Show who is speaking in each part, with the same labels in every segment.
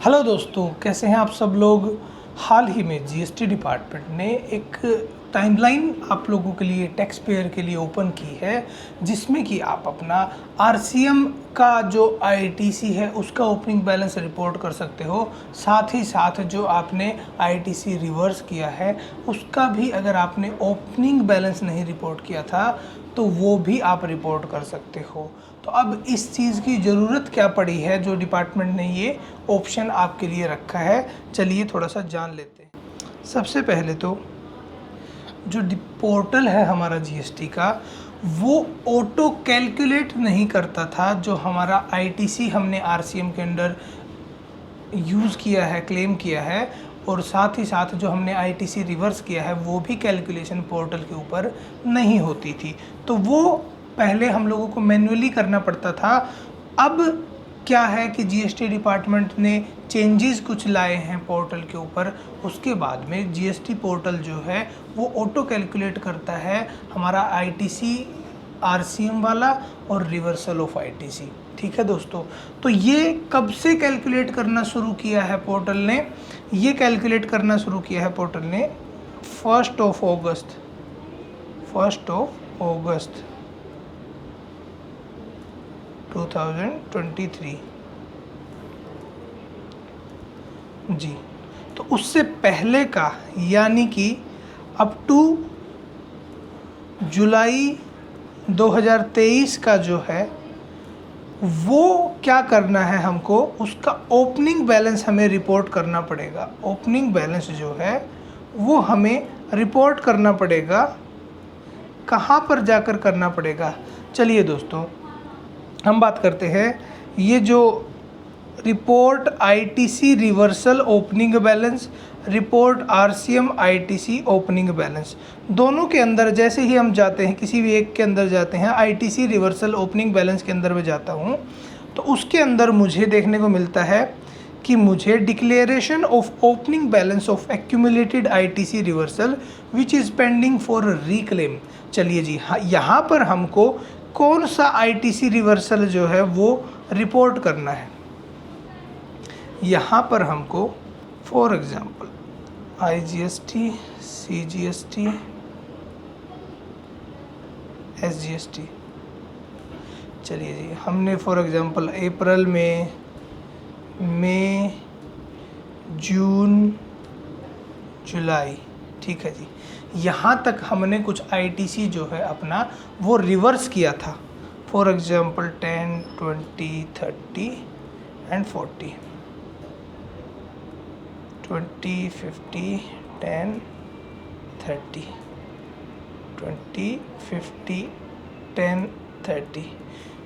Speaker 1: Hello दोस्तों, कैसे हैं आप सब लोग। हाल ही में जीएसटी डिपार्टमेंट ने एक टाइमलाइन आप लोगों के लिए, टैक्स पेयर के लिए ओपन की है, जिसमें कि आप अपना आरसीएम का जो आईटीसी है उसका ओपनिंग बैलेंस रिपोर्ट कर सकते हो। साथ ही साथ जो आपने आईटीसी रिवर्स किया है उसका भी अगर आपने ओपनिंग बैलेंस नहीं रिपोर्ट किया था तो वो भी आप रिपोर्ट कर सकते हो। तो अब इस चीज़ की ज़रूरत क्या पड़ी है जो डिपार्टमेंट ने ये ऑप्शन आपके लिए रखा है, चलिए थोड़ा सा जान लेते हैं। सबसे पहले तो जो पोर्टल है हमारा जीएसटी का, वो ऑटो कैलकुलेट नहीं करता था जो हमारा आईटीसी हमने आरसीएम के अंदर यूज़ किया है, क्लेम किया है, और साथ ही साथ जो हमने आईटीसी रिवर्स किया है वो भी कैलकुलेशन पोर्टल के ऊपर नहीं होती थी। तो वो पहले हम लोगों को मैन्युअली करना पड़ता था। अब क्या है कि जीएसटी डिपार्टमेंट ने चेंजेस कुछ लाए हैं पोर्टल के ऊपर। उसके बाद में जीएसटी पोर्टल जो है वो ऑटो कैलकुलेट करता है हमारा आईटीसी आरसीएम वाला और रिवर्सल ऑफ आईटीसी। ठीक है दोस्तों, तो ये कब से कैलकुलेट करना शुरू किया है पोर्टल ने? ये कैलकुलेट करना शुरू किया है पोर्टल ने 1 अगस्त 2023 जी। तो उससे पहले का यानी कि अप टू जुलाई 2023 का जो है वो क्या करना है हमको, उसका ओपनिंग बैलेंस हमें रिपोर्ट करना पड़ेगा। ओपनिंग बैलेंस जो है वो हमें रिपोर्ट करना पड़ेगा। कहाँ पर जाकर करना पड़ेगा? चलिए दोस्तों, हम बात करते हैं ये जो report ITC reversal opening balance, report RCM ITC opening balance, दोनों के अंदर जैसे ही हम जाते हैं, किसी भी एक के अंदर जाते हैं, आईटीसी रिवर्सल ओपनिंग बैलेंस के अंदर मैं जाता हूँ, तो उसके अंदर मुझे देखने को मिलता है कि मुझे declaration of opening balance of accumulated ITC reversal which is pending for reclaim. चलिए जी, हाँ, यहाँ पर हमको कौन सा आईटीसी रिवर्सल जो है वो रिपोर्ट करना है। यहाँ पर हमको for example IGST, CGST, SGST, चलिए जी, हमने फॉर एग्जांपल अप्रैल में, मई, जून, जुलाई, ठीक है जी, यहाँ तक हमने कुछ आईटीसी जो है अपना वो रिवर्स किया था। For example 10, 20, 30 and 40, 20, 50, 10, 30, 20, 50, 10, 30।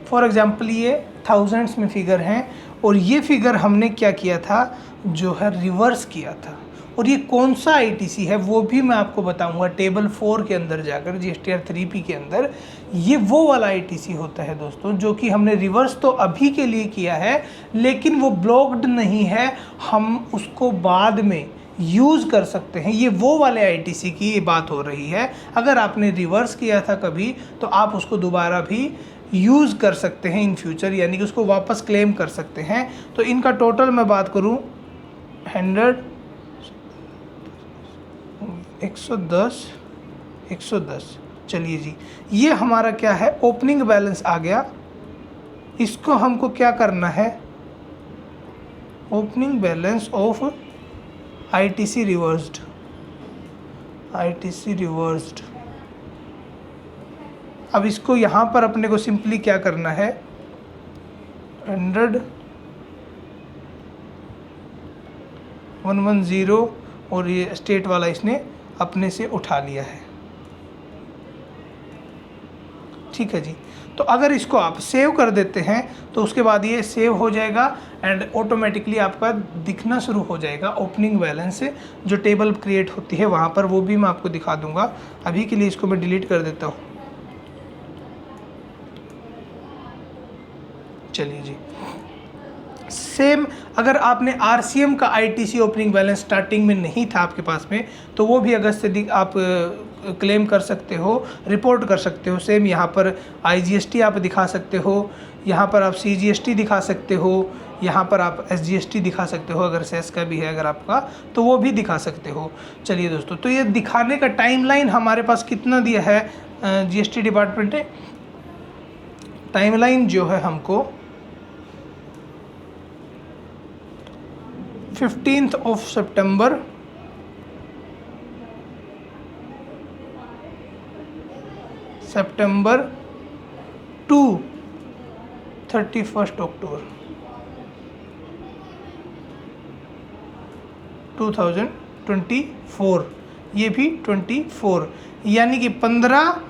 Speaker 1: For example ये थाउजेंड्स में फिगर हैं, और ये फिगर हमने क्या किया था, जो है रिवर्स किया था। और ये कौन सा आईटीसी है वो भी मैं आपको बताऊंगा टेबल 4 के अंदर जाकर, जीएसटीआर 3P के अंदर। ये वो वाला आईटीसी होता है दोस्तों जो कि हमने रिवर्स तो अभी के लिए किया है, लेकिन वो ब्लॉक्ड नहीं है, हम उसको बाद में यूज़ कर सकते हैं। ये वो वाले आईटीसी की ये बात हो रही है। अगर आपने रिवर्स किया था कभी तो आप उसको दोबारा भी यूज़ कर सकते हैं इन फ्यूचर, यानी कि उसको वापस क्लेम कर सकते हैं। तो इनका टोटल मैं बात करूं 110। चलिए जी, ये हमारा क्या है, ओपनिंग बैलेंस आ गया। इसको हमको क्या करना है, opening balance of ITC reversed, अब इसको यहाँ पर अपने को सिंपली क्या करना है, 110 और ये स्टेट वाला इसने अपने से उठा लिया है। ठीक है जी, तो अगर इसको आप सेव कर देते हैं तो उसके बाद ये सेव हो जाएगा एंड ऑटोमेटिकली आपका दिखना शुरू हो जाएगा ओपनिंग बैलेंस से जो टेबल क्रिएट होती है वहाँ पर, वो भी मैं आपको दिखा दूंगा। अभी के लिए इसको मैं डिलीट कर देता हूँ। चलिए जी, सेम अगर आपने आरसीएम का आईटीसी ओपनिंग बैलेंस स्टार्टिंग में नहीं था आपके पास में, तो वो भी अगस्त से आप क्लेम कर सकते हो, रिपोर्ट कर सकते हो। सेम यहाँ पर आईजीएसटी आप दिखा सकते हो, यहाँ पर आप सीजीएसटी दिखा सकते हो, यहाँ पर आप SGST दिखा सकते हो, अगर सेस का भी है अगर आपका तो वो भी दिखा सकते हो। चलिए दोस्तों, तो ये दिखाने का टाइमलाइन हमारे पास कितना दिया है GST डिपार्टमेंट ने। टाइमलाइन जो है हमको 15 सितंबर टू 31 अक्टूबर 2024, ये भी 24, यानी कि 15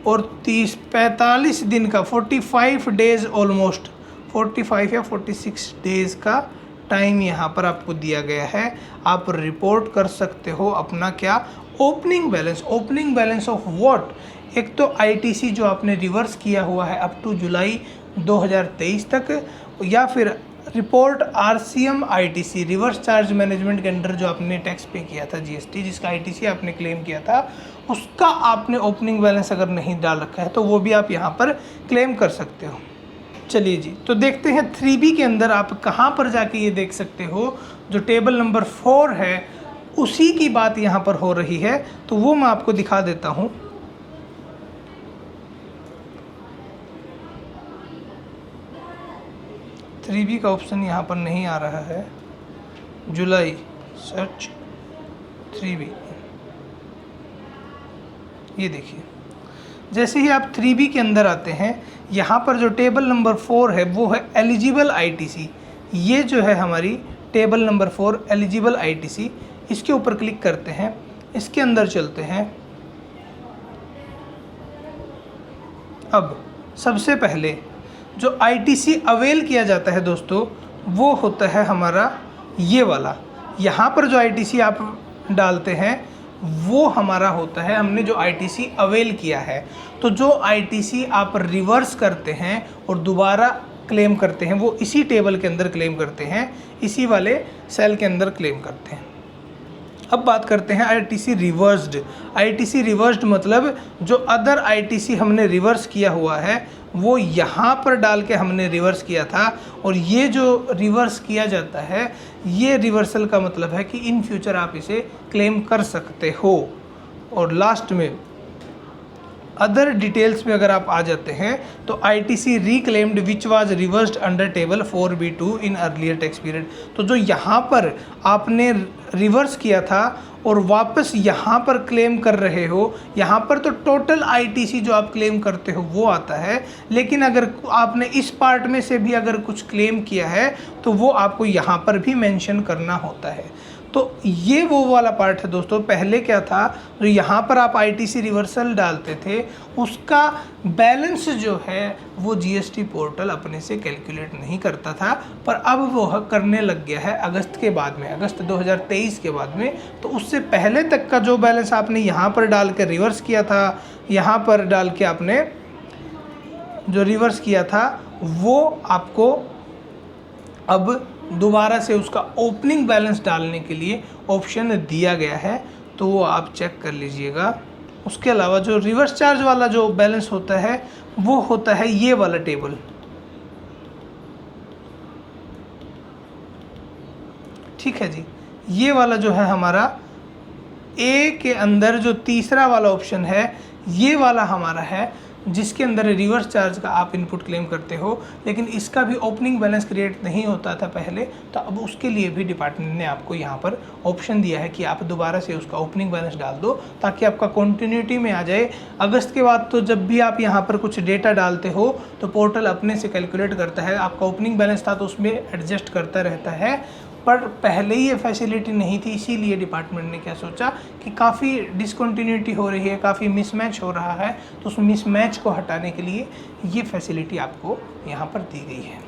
Speaker 1: और 30 45 दिन का 45 डेज़, ऑलमोस्ट 45 या 46 डेज़ का टाइम यहाँ पर आपको दिया गया है। आप रिपोर्ट कर सकते हो अपना क्या, ओपनिंग बैलेंस ऑफ व्हाट। एक तो ITC जो आपने रिवर्स किया हुआ है अप टू जुलाई 2023 तक, या फिर report RCM ITC reverse charge management के अंडर जो आपने टैक्स पे किया था GST, जिसका ITC आपने क्लेम किया था, उसका आपने ओपनिंग बैलेंस अगर नहीं डाल रखा है तो वो भी आप यहाँ पर क्लेम कर सकते हो। चलिए जी, तो देखते हैं 3B के अंदर आप कहाँ पर जाके ये देख सकते हो। जो टेबल नंबर 4 है उसी की बात यहाँ पर हो रही है, तो वो मैं आपको दिखा देता हूँ। थ्री बी का ऑप्शन यहाँ पर नहीं आ रहा है। जुलाई सर्च 3B, ये देखिए, जैसे ही आप 3B के अंदर आते हैं, यहाँ पर जो टेबल नंबर 4 है वो है एलिजिबल ITC। ये जो है हमारी टेबल नंबर 4 एलिजिबल ITC, इसके ऊपर क्लिक करते हैं, इसके अंदर चलते हैं। अब सबसे पहले जो ITC अवेल किया जाता है दोस्तों, वो होता है हमारा ये वाला। यहाँ पर जो ITC आप डालते हैं वो हमारा होता है, हमने जो ITC अवेल किया है। तो जो ITC आप रिवर्स करते हैं और दोबारा क्लेम करते हैं, वो इसी टेबल के अंदर क्लेम करते हैं, इसी वाले सेल के अंदर क्लेम करते हैं। अब बात करते हैं ITC रिवर्स्ड। ITC रिवर्स्ड मतलब जो अदर ITC हमने रिवर्स किया हुआ है वो यहाँ पर डाल के हमने रिवर्स किया था, और ये जो रिवर्स किया जाता है, ये रिवर्सल का मतलब है कि इन फ्यूचर आप इसे क्लेम कर सकते हो। और लास्ट में अदर डिटेल्स में अगर आप आ जाते हैं तो ITC reclaimed which was reversed under table 4B2 in earlier tax period. तो जो यहाँ पर आपने रिवर्स किया था और वापस यहाँ पर क्लेम कर रहे हो, यहाँ पर तो टोटल ITC जो आप क्लेम करते हो वो आता है, लेकिन अगर आपने इस पार्ट में से भी अगर कुछ क्लेम किया है तो वो आपको यहाँ पर भी मेंशन करना होता है। तो ये वो वाला पार्ट है दोस्तों। पहले क्या था, जो यहाँ पर आप ITC रिवर्सल डालते थे उसका बैलेंस जो है वो GST पोर्टल अपने से कैलकुलेट नहीं करता था, पर अब वो करने लग गया है अगस्त के बाद में, अगस्त 2023 के बाद में। तो उससे पहले तक का जो बैलेंस आपने यहाँ पर डाल के रिवर्स किया था, यहाँ पर डाल के आपने जो रिवर्स किया था, वो आपको अब दोबारा से उसका ओपनिंग बैलेंस डालने के लिए ऑप्शन दिया गया है, तो वो आप चेक कर लीजिएगा। उसके अलावा जो रिवर्स चार्ज वाला जो बैलेंस होता है वो होता है ये वाला टेबल, ठीक है जी। ये वाला जो है हमारा A के अंदर जो तीसरा वाला ऑप्शन है, ये वाला हमारा है, जिसके अंदर रिवर्स चार्ज का आप इनपुट क्लेम करते हो, लेकिन इसका भी ओपनिंग बैलेंस क्रिएट नहीं होता था पहले। तो अब उसके लिए भी डिपार्टमेंट ने आपको यहाँ पर ऑप्शन दिया है कि आप दोबारा से उसका ओपनिंग बैलेंस डाल दो, ताकि आपका कंटिन्यूटी में आ जाए। अगस्त के बाद तो जब भी आप यहाँ पर कुछ डेटा डालते हो तो पोर्टल अपने से कैलकुलेट करता है, आपका ओपनिंग बैलेंस था तो उसमें एडजस्ट करता रहता है। पर पहले ही ये फैसिलिटी नहीं थी, इसीलिए डिपार्टमेंट ने क्या सोचा कि काफ़ी डिसकंटिन्यूटी हो रही है, काफ़ी मिसमैच हो रहा है, तो उस मिसमैच को हटाने के लिए ये फैसिलिटी आपको यहाँ पर दी गई है।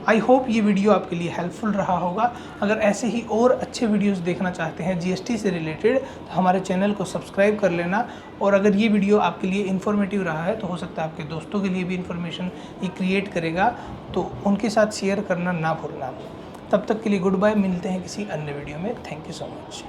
Speaker 1: आई होप ये वीडियो आपके लिए हेल्पफुल रहा होगा। अगर ऐसे ही और अच्छे वीडियोस देखना चाहते हैं GST से रिलेटेड तो हमारे चैनल को सब्सक्राइब कर लेना। और अगर ये वीडियो आपके लिए इन्फॉर्मेटिव रहा है तो हो सकता है आपके दोस्तों के लिए भी इन्फॉर्मेशन ये क्रिएट करेगा, तो उनके साथ शेयर करना ना भूलना। तब तक के लिए गुड बाय, मिलते हैं किसी अन्य वीडियो में। Thank you so much.